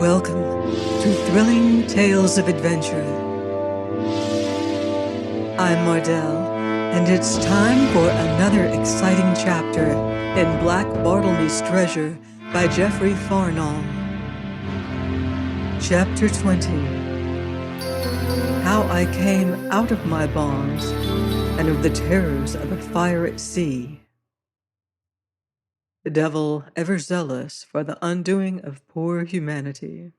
Welcome to Thrilling Tales of Adventure. I'm Mardell, and it's time for another exciting chapter in Black Bartlemy's Treasure by Geoffrey Farnall. Chapter 20. How I Came Out of My Bonds, and of the Terrors of a Fire at Sea. The devil, ever zealous for the undoing of poor humanity,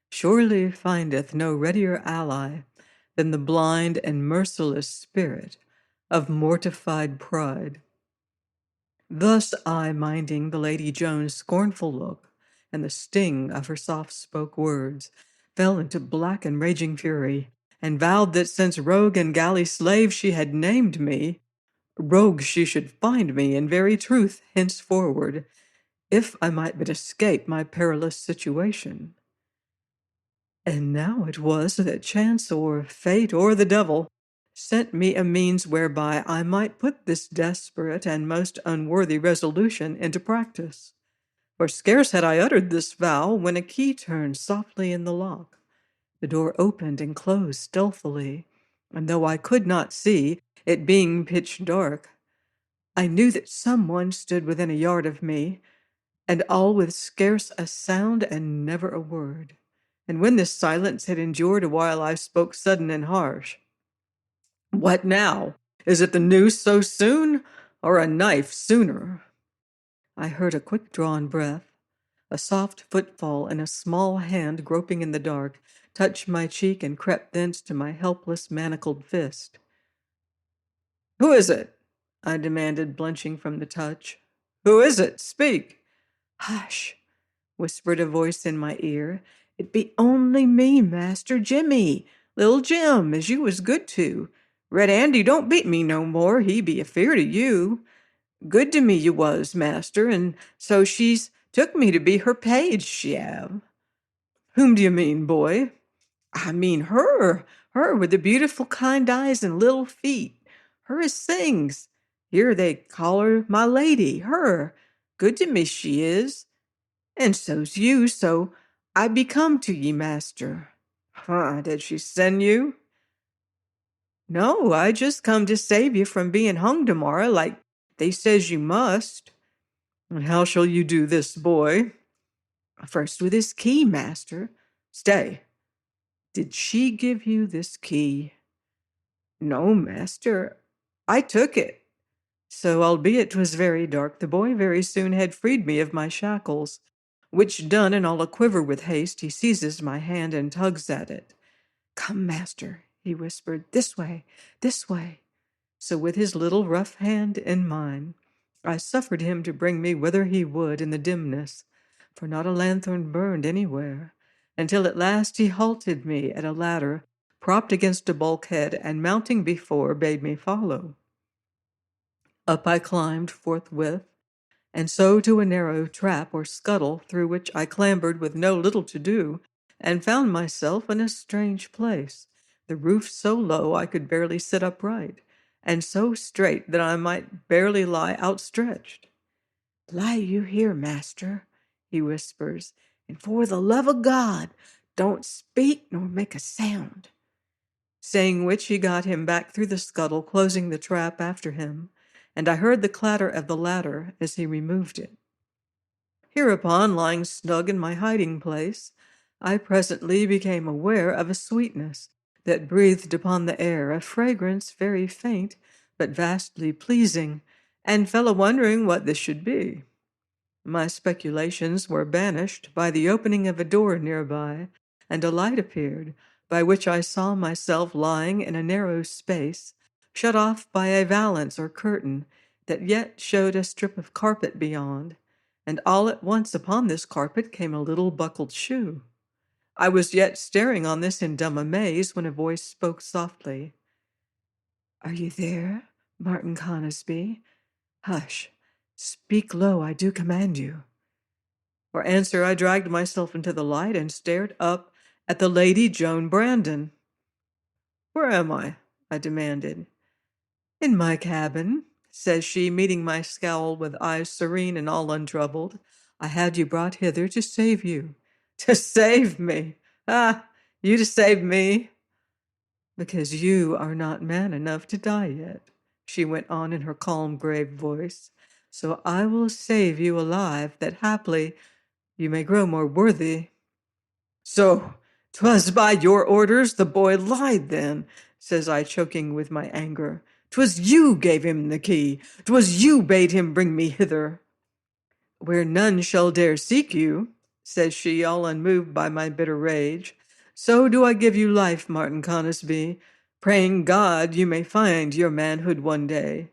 surely findeth no readier ally than the blind and merciless spirit of mortified pride. Thus I, minding the Lady Joan's scornful look and the sting of her soft-spoke words, fell into black and raging fury, and vowed that since rogue and galley slave she had named me, rogue she should find me in very truth henceforward, if I might but escape my perilous situation. And now it was that chance or fate or the devil sent me a means whereby I might put this desperate and most unworthy resolution into practice. For scarce had I uttered this vow when a key turned softly in the lock. The door opened and closed stealthily, and though I could not see, it being pitch dark, I knew that someone stood within a yard of me, and all with scarce a sound and never a word. And when this silence had endured a while, I spoke sudden and harsh. "What now? Is it the noose so soon, or a knife sooner?" I heard a quick-drawn breath, a soft footfall, and a small hand groping in the dark touched my cheek and crept thence to my helpless manacled fist. "Who is it?" I demanded, blenching from the touch. "Who is it? Speak!" "Hush!" whispered a voice in my ear. "It be only me, Master Jimmy, little Jim, as you was good to. Red Andy don't beat me no more, he be afeard of you. Good to me you was, master, and so she's took me to be her page, she have." "Whom do you mean, boy?" "I mean her with the beautiful kind eyes and little feet. Her as sings. Here they call her my lady, her. Good to me she is. And so's you, so I be come to ye, master." "Huh, did she send you?" "No, I just come to save you from being hung tomorrow like they says you must." "And how shall you do this, boy?" "First with this key, master." "Stay. Did she give you this key?" "No, master. I took it." So, albeit 'twas very dark, the boy very soon had freed me of my shackles, which done, and all a-quiver with haste, he seizes my hand and tugs at it. "Come, master," he whispered, "this way, this way." So with his little rough hand in mine, I suffered him to bring me whither he would in the dimness, for not a lanthorn burned anywhere, until at last he halted me at a ladder propped against a bulkhead, and mounting before, bade me follow. Up I climbed forthwith, and so to a narrow trap or scuttle, through which I clambered with no little to do, and found myself in a strange place, the roof so low I could barely sit upright, and so straight that I might barely lie outstretched. "Lie you here, master," he whispers, "and for the love of God, don't speak nor make a sound." Saying which, he got him back through the scuttle, closing the trap after him, and I heard the clatter of the ladder as he removed it. Hereupon, lying snug in my hiding place, I presently became aware of a sweetness that breathed upon the air, a fragrance very faint, but vastly pleasing, and fell a-wondering what this should be. My speculations were banished by the opening of a door nearby, and a light appeared, by which I saw myself lying in a narrow space, shut off by a valance or curtain that yet showed a strip of carpet beyond, and all at once upon this carpet came a little buckled shoe. I was yet staring on this in dumb amaze when a voice spoke softly. "Are you there, Martin Conisbee? Hush! Speak low, I do command you." For answer, I dragged myself into the light and stared up at the Lady Joan Brandon. "Where am I?" I demanded. "In my cabin," says she, meeting my scowl with eyes serene and all untroubled. "I had you brought hither to save you. To save me. Ah, you to save me. Because you are not man enough to die yet, she went on in her calm, grave voice. So I will save you alive, that haply you may grow more worthy. So 'twas by your orders the boy lied then, says I, choking with my anger. 'Twas you gave him the key. 'Twas you bade him bring me hither. Where none shall dare seek you, says she, all unmoved by my bitter rage, so do I give you life, Martin Conisbee, praying God you may find your manhood one day.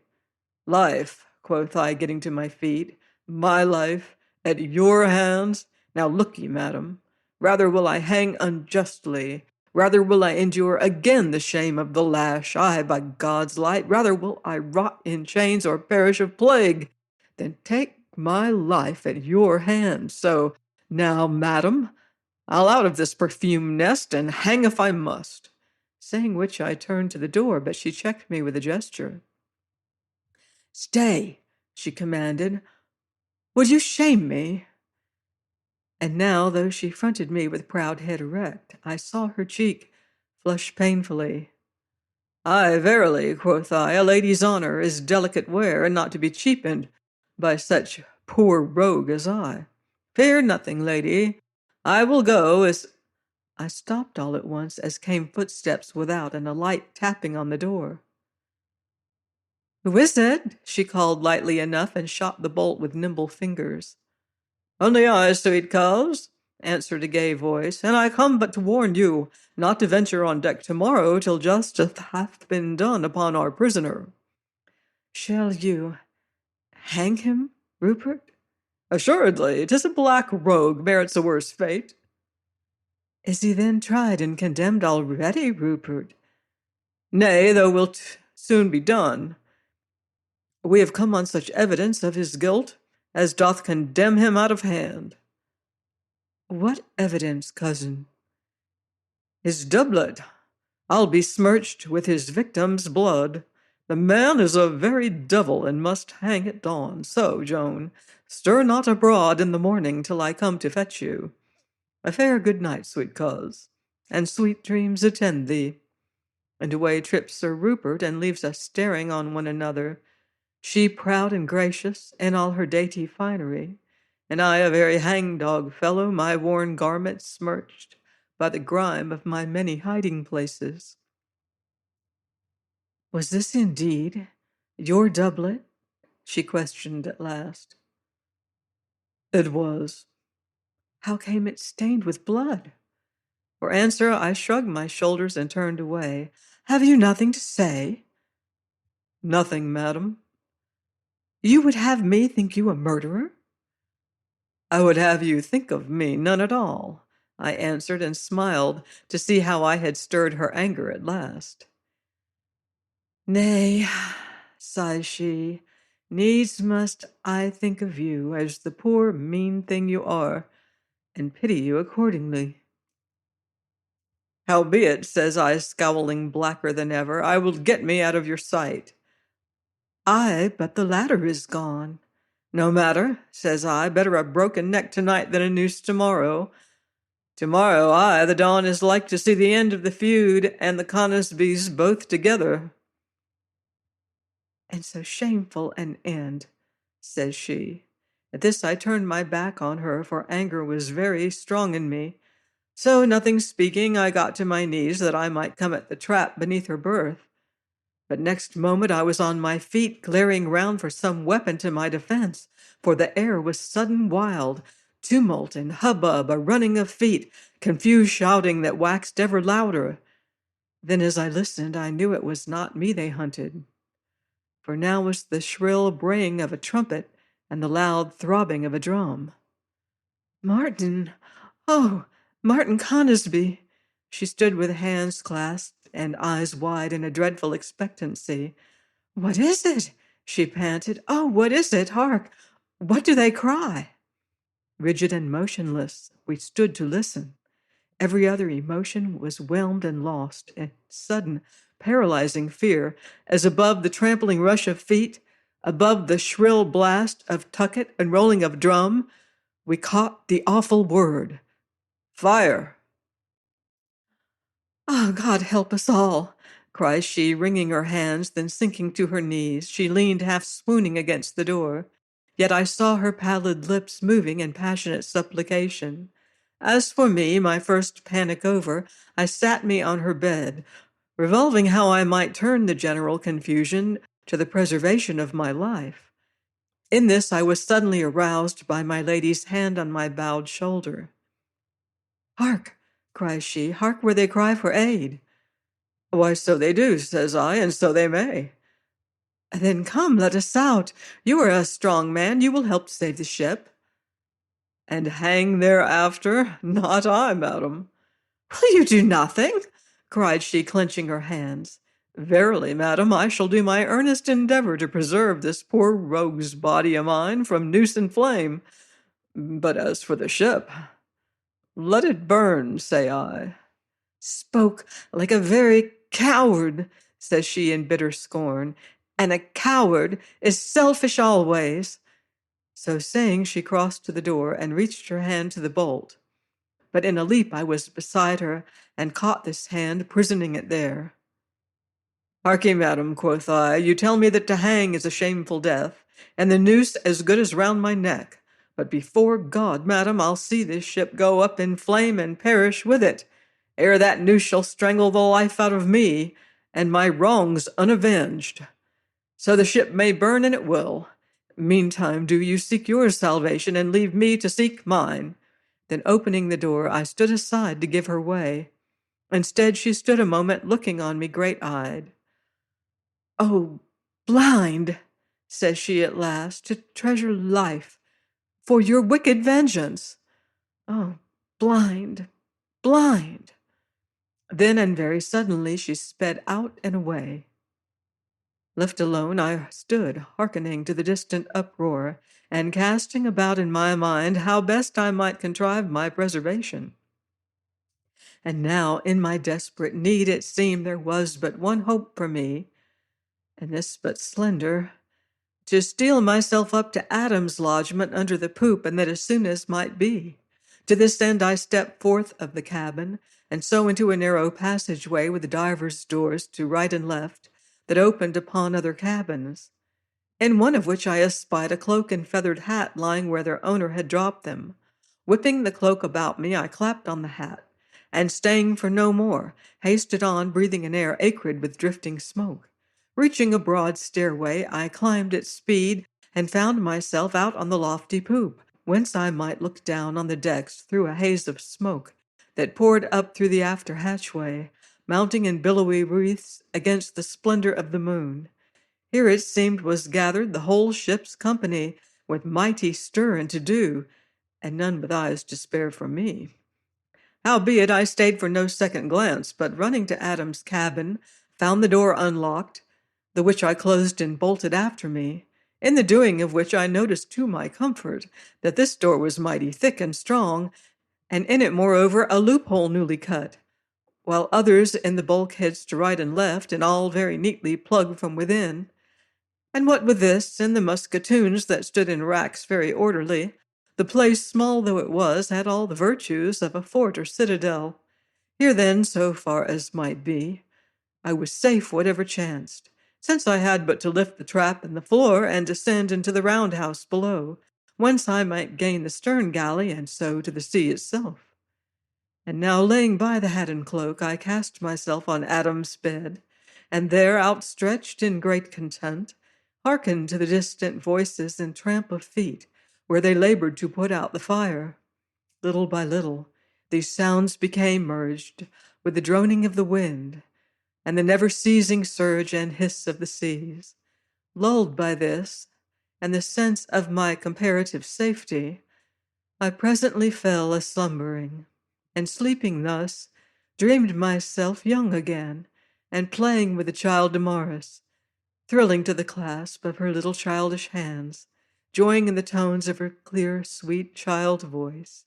Life, quoth I, getting to my feet, my life, at your hands? Now look ye, madam, rather will I hang unjustly, rather will I endure again the shame of the lash, aye, by God's light, rather will I rot in chains or perish of plague, than take my life at your hands. So, now, madam, I'll out of this perfumed nest and hang if I must. Saying which I turned to the door, but she checked me with a gesture. Stay, she commanded. Would you shame me? And now, though she fronted me with proud head erect, I saw her cheek flush painfully. Ay, verily, quoth I, a lady's honour is delicate ware, and not to be cheapened by such poor rogue as I. Fear nothing, lady. I will go as— I stopped all at once, as came footsteps without and a light tapping on the door. Who is it? She called lightly enough, and shot the bolt with nimble fingers. Only I, sweet coz, answered a gay voice, and I come but to warn you not to venture on deck tomorrow till justice hath been done upon our prisoner. Shall you hang him, Rupert? Assuredly, 'tis a black rogue merits a worse fate. Is he then tried and condemned already, Rupert? Nay, though wilt soon be done. We have come on such evidence of his guilt as doth condemn him out of hand. What evidence, cousin? His doublet. I'll be smirched with his victim's blood. The man is a very devil, and must hang at dawn. So, Joan, stir not abroad in the morning till I come to fetch you. A fair good night, sweet coz, and sweet dreams attend thee. And away trips Sir Rupert, and leaves us staring on one another, she proud and gracious in all her dainty finery, and I a very hangdog fellow, my worn garments smirched by the grime of my many hiding places. Was this indeed your doublet? She questioned at last. It was. How came it stained with blood? For answer, I shrugged my shoulders and turned away. Have you nothing to say? Nothing, madam. You would have me think you a murderer? I would have you think of me none at all, I answered, and smiled to see how I had stirred her anger at last. Nay, sighs she, needs must I think of you as the poor mean thing you are, and pity you accordingly. Howbeit, says I, scowling blacker than ever, I will get me out of your sight. Ay, but the ladder is gone. No matter, says I, better a broken neck tonight than a noose tomorrow. Tomorrow, aye, the dawn is like to see the end of the feud and the Conisbees both together. And so shameful an end, says she. At this I turned my back on her, for anger was very strong in me. So, nothing speaking, I got to my knees that I might come at the trap beneath her berth. But next moment I was on my feet, glaring round for some weapon to my defense, for the air was sudden wild, tumult and hubbub, a running of feet, confused shouting that waxed ever louder. Then as I listened, I knew it was not me they hunted, for now was the shrill braying of a trumpet and the loud throbbing of a drum. Martin! Oh, Martin Conisbee! She stood with hands clasped and eyes wide in a dreadful expectancy. What is it? She panted. Oh, what is it? Hark! What do they cry? Rigid and motionless, we stood to listen. Every other emotion was whelmed and lost in sudden, paralyzing fear, as above the trampling rush of feet, above the shrill blast of tucket and rolling of drum, we caught the awful word, Fire! Ah, God help us all, cries she, wringing her hands, then sinking to her knees, she leaned half swooning against the door. Yet I saw her pallid lips moving in passionate supplication. As for me, my first panic over, I sat me on her bed, revolving how I might turn the general confusion to the preservation of my life. In this I was suddenly aroused by my lady's hand on my bowed shoulder. "Hark!" cries she, "hark where they cry for aid." "Why, so they do," says I, "and so they may." "Then come, let us out. You are a strong man, you will help to save the ship." "And hang thereafter? Not I, madam." "Will you do nothing?" cried she, clenching her hands. "Verily, madam, I shall do my earnest endeavor to preserve this poor rogue's body of mine from noose and flame. But as for the ship, let it burn, say I." "Spoke like a very coward," says she in bitter scorn, "and a coward is selfish always." So saying, she crossed to the door and reached her hand to the bolt. But in a leap I was beside her and caught this hand, prisoning it there. "Harkee, madam," quoth I, "you tell me that to hang is a shameful death, and the noose as good as round my neck. But before God, madam, I'll see this ship go up in flame and perish with it, ere that noose shall strangle the life out of me, and my wrongs unavenged. So the ship may burn, and it will. Meantime, do you seek your salvation, and leave me to seek mine." Then opening the door, I stood aside to give her way. Instead, she stood a moment looking on me great-eyed. "Oh, blind," says she at last, "to treasure life for your wicked vengeance. Oh, blind, blind." Then and very suddenly she sped out and away. Left alone, I stood hearkening to the distant uproar, and casting about in my mind how best I might contrive my preservation. And now, in my desperate need, it seemed there was but one hope for me, and this but slender, to steal myself up to Adam's lodgment under the poop, and that as soon as might be. To this end I stepped forth of the cabin, and so into a narrow passageway with divers doors to right and left, that opened upon other cabins, in one of which I espied a cloak and feathered hat lying where their owner had dropped them. Whipping the cloak about me, I clapped on the hat, and staying for no more, hasted on, breathing an air acrid with drifting smoke. Reaching a broad stairway, I climbed at speed, and found myself out on the lofty poop, whence I might look down on the decks through a haze of smoke that poured up through the after hatchway, mounting in billowy wreaths against the splendor of the moon. Here it seemed was gathered the whole ship's company, with mighty stir and to-do, and none with eyes to spare for me. Howbeit I stayed for no second glance, but running to Adam's cabin, found the door unlocked, the which I closed and bolted after me, in the doing of which I noticed to my comfort that this door was mighty thick and strong, and in it moreover a loophole newly cut, while others in the bulkheads to right and left, and all very neatly plugged from within. And what with this, and the musketoons that stood in racks very orderly, the place, small though it was, had all the virtues of a fort or citadel. Here then, so far as might be, I was safe whatever chanced, since I had but to lift the trap in the floor and descend into the roundhouse below, whence I might gain the stern galley and so to the sea itself. And now, laying by the hat and cloak, I cast myself on Adam's bed, and there, outstretched in great content, hearkened to the distant voices and tramp of feet, where they labored to put out the fire. Little by little, these sounds became merged with the droning of the wind, and the never-ceasing surge and hiss of the seas. Lulled by this, and the sense of my comparative safety, I presently fell a-slumbering, and sleeping thus, dreamed myself young again, and playing with the child Damaris, thrilling to the clasp of her little childish hands, joying in the tones of her clear, sweet child voice.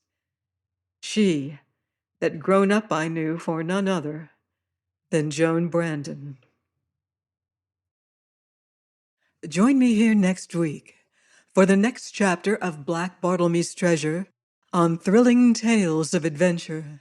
She, that grown up I knew for none other than Joan Brandon. Join me here next week for the next chapter of Black Bartlemy's Treasure, on thrilling tales of adventure.